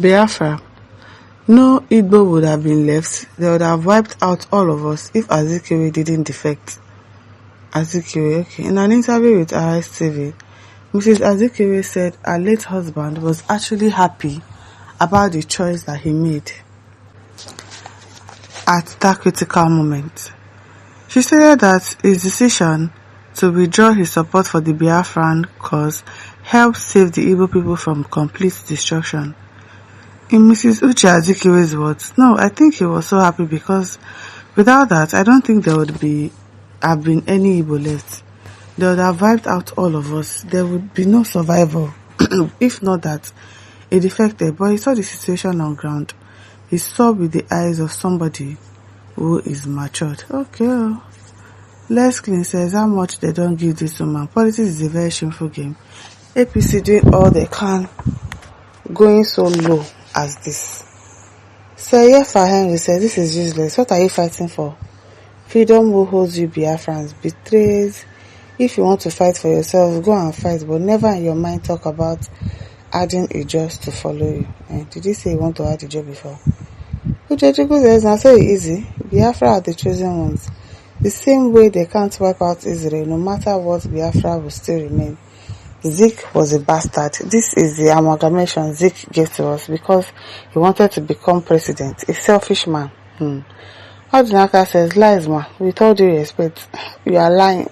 Biafra. No Igbo would have been left. They would have wiped out all of us if Azikiwe didn't defect. Azikiwe, okay. In an interview with RS TV, Mrs. Azikiwe said her late husband was actually happy about the choice that he made at that critical moment. She said that his decision to withdraw his support for the Biafran cause helped save the Igbo people from complete destruction. In Mrs. Uche Azikiwe's words, no, I think he was so happy because without that, I don't think there would have been any Igbo left. They would have wiped out all of us. There would be no survival. If not that, a defected, but he saw the situation on ground. He saw with the eyes of somebody who is matured. Okay. Les Clean says how much they don't give this woman. Politics is a very shameful game. APC doing all they can, going so low as this. Seye Henry says this is useless. What are you fighting for? Freedom who holds you Biafrans betrays. If you want to fight for yourself, go and fight, but never in your mind talk about adding a just to follow you. Did you say you want to add a job before? Uchechuku says now so easy. Biafra are the chosen ones. The same way they can't wipe out Israel, no matter what, Biafra will still remain. Zik was a bastard. This is the amalgamation Zik gave to us because he wanted to become president. A selfish man. Odinaka says, lies man, with all due respect, you are lying.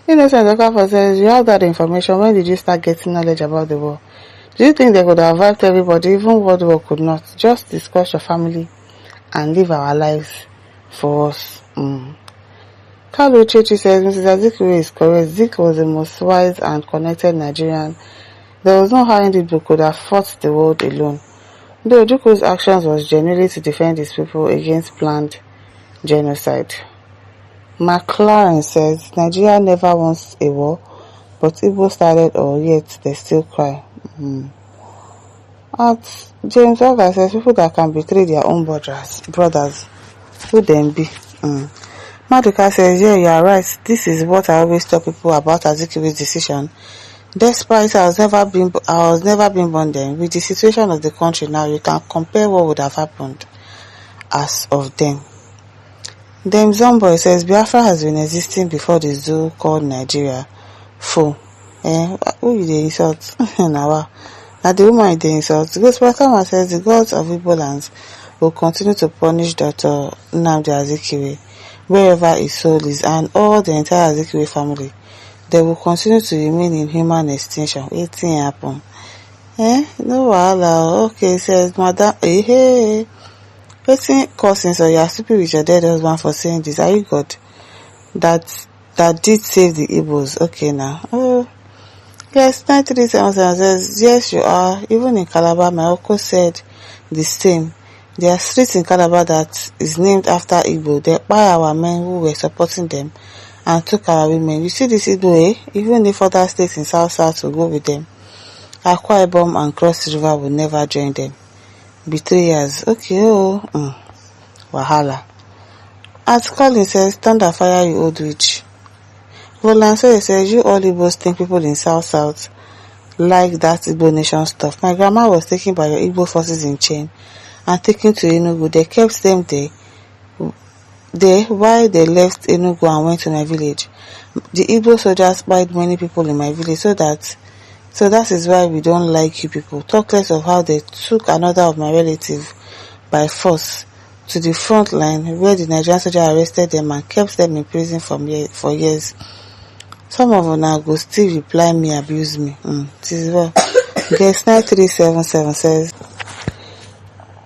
Innocent Okafor says, you have that information, when did you start getting knowledge about the war? Do you think they could have wiped everybody, even World War could not? Just discuss your family and live our lives for us. Kalu Chechi says, Mrs. Azikiwe is correct. Zik was the most wise and connected Nigerian. There was no how Igbo could have fought the world alone. Though Ojukwu's actions was genuinely to defend his people against planned genocide. McLaren says, Nigeria never wants a war, but Igbo started or yet they still cry. At James Oga says, people that can betray their own brothers, who them be? Maduka says, yeah, you are right. This is what I always tell people about Azikiwe's decision. Despite I was never been born then, with the situation of the country now, you can compare what would have happened as of then. Dem Zomboy says, Biafra has been existing before the zoo called Nigeria. Who you dey insult? Now the woman dey insult. Gospel Kama says, the gods of Igbo lands will continue to punish Dr. Nnamdi Azikiwe wherever his soul is, and all the entire Azikiwe family. They will continue to remain in human extinction. Wetin happen? No wahala. Okay, says Madam. Hey. Wetin cause so you are stupid with your dead husband for saying this? Are you God? That did save the Igbos. Okay now. Yes, 9377 says, yes you are. Even in Calabar, my uncle said the same. There are streets in Calabar that is named after Igbo. They buy our men who were supporting them and took our women. You see this Igbo, even if other states in South will go with them, Akwa Ibom and Cross River will never join them. Betrayers. Okay, Wahala. As Colin says, thunder fire you old witch. Volanso says, you all Igbos think people in South like that Igbo nation stuff. My grandma was taken by your Igbo forces in chain and taken to Enugu. They kept them there while they left Enugu and went to my village. The Igbo soldiers spied many people in my village, so that is why we don't like you people. Talk less of how they took another of my relatives by force to the front line where the Nigerian soldier arrested them and kept them in prison for years. Some of them go still reply me, abuse me. This is well. Guess 9377 says,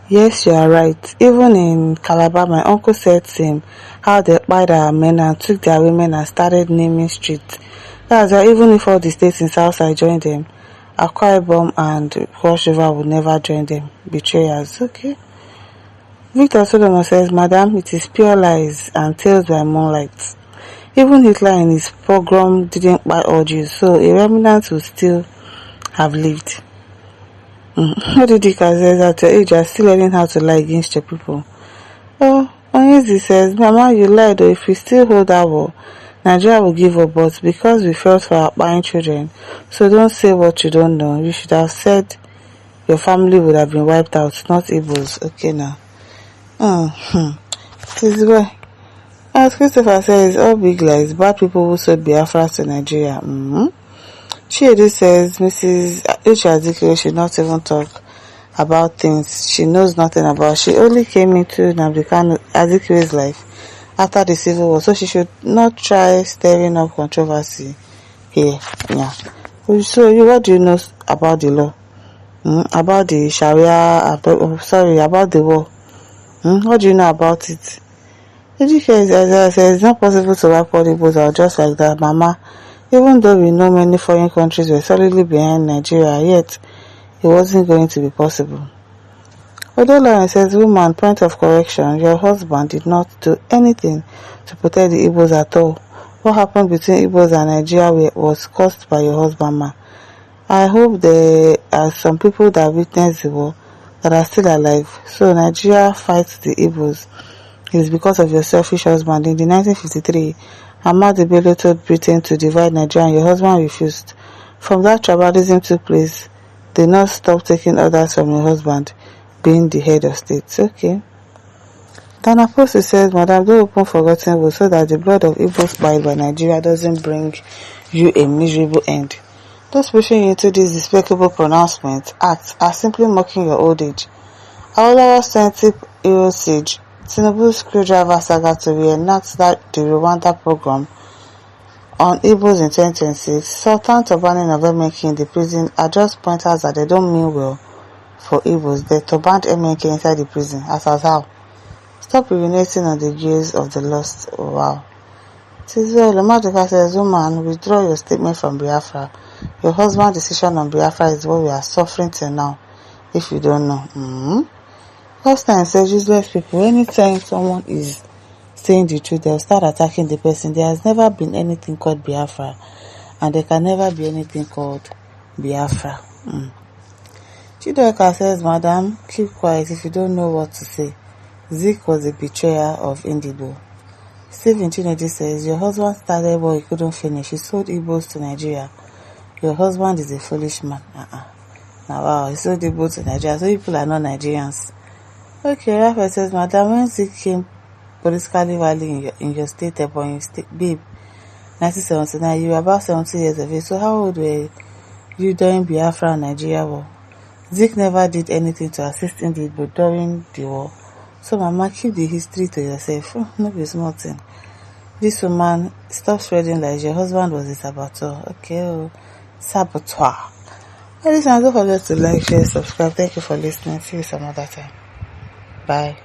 yes, you are right. Even in Calabar, my uncle said same, how they spied our men and took their women and started naming streets. That's why even if all the states in Southside joined them, Akwa Ibom and Cross River would never join them. Betrayers. Okay. Victor Solomon says, Madam, it is pure lies and tales by moonlight. Even Hitler in his pogrom didn't buy all Jews, so a remnant will still have lived. Odidika says, at your age, you are still learning how to lie against your people. Onyezi says, Mama, you lied, or if we still hold that war, Nigeria will give up, but because we felt for our buying children, so don't say what you don't know. You should have said your family would have been wiped out, not Igbos. Okay now. This is why. As Christopher says, all big lies, bad people who sold Biafra to Nigeria. Chiedu says Mrs. Azikiwe should not even talk about things she knows nothing about. She only came into Azikiwe's life after the civil war, so she should not try stirring up controversy here. Yeah. So what do you know about the law? About the Sharia? About the war? What do you know about it? It's not possible to wipe all Igbos out just like that, Mama. Even though we know many foreign countries were solidly behind Nigeria, yet it wasn't going to be possible. Odola says, woman, point of correction, your husband did not do anything to protect the Igbos at all. What happened between Igbos and Nigeria was caused by your husband, ma. I hope there are some people that witnessed the war that are still alive. So Nigeria fights the Igbos. It is because of your selfish husband. In the 1953, Ahmadu Bello told Britain to divide Nigeria and your husband refused. From that tribalism took place, they not stop taking orders from your husband, being the head of state. Okay. Dana Post says, Madam, don't open forgotten wood so that the blood of Igbo spilled by Nigeria doesn't bring you a miserable end. Those pushing you into this despicable pronouncement acts are simply mocking your old age. Our scientific hero sage, Tinubu's screwdriver saga to reenact that the Rwanda program on Igbos in 2026, Sultan Tobani and MNK in the prison are just pointers that they don't mean well for Igbos. They turbaned MNK inside the prison. As how? Stop urinating on the graves of the lost. Oh, wow. Tizwe Lomadoka says, woman, withdraw your statement from Biafra. Your husband's decision on Biafra is what we are suffering till now, if you don't know. First time says, useless people, anytime someone is saying the truth, they'll start attacking the person. There has never been anything called Biafra, and there can never be anything called Biafra. Chidoka says, Madam, keep quiet if you don't know what to say. Zik'S was a betrayer of Igbo. Stephen Chinedu says, your husband started but he couldn't finish. He sold Igbos to Nigeria. Your husband is a foolish man. Now, wow, he sold Igbos to Nigeria. So people are not Nigerians. Okay, Raphael says, Madam, when Zik came politically valid in your state, babe, 1979, you were about 70 years of age. So how old were you during Biafra and Nigeria war? Zik never did anything to assist in the Igbo during the war. So Mama, keep the history to yourself. No be small thing. This woman, stop spreading lies. Your husband was a saboteur. Okay, saboteur. Listen, don't forget to like, share, subscribe. Thank you for listening. See you some other time. Bye.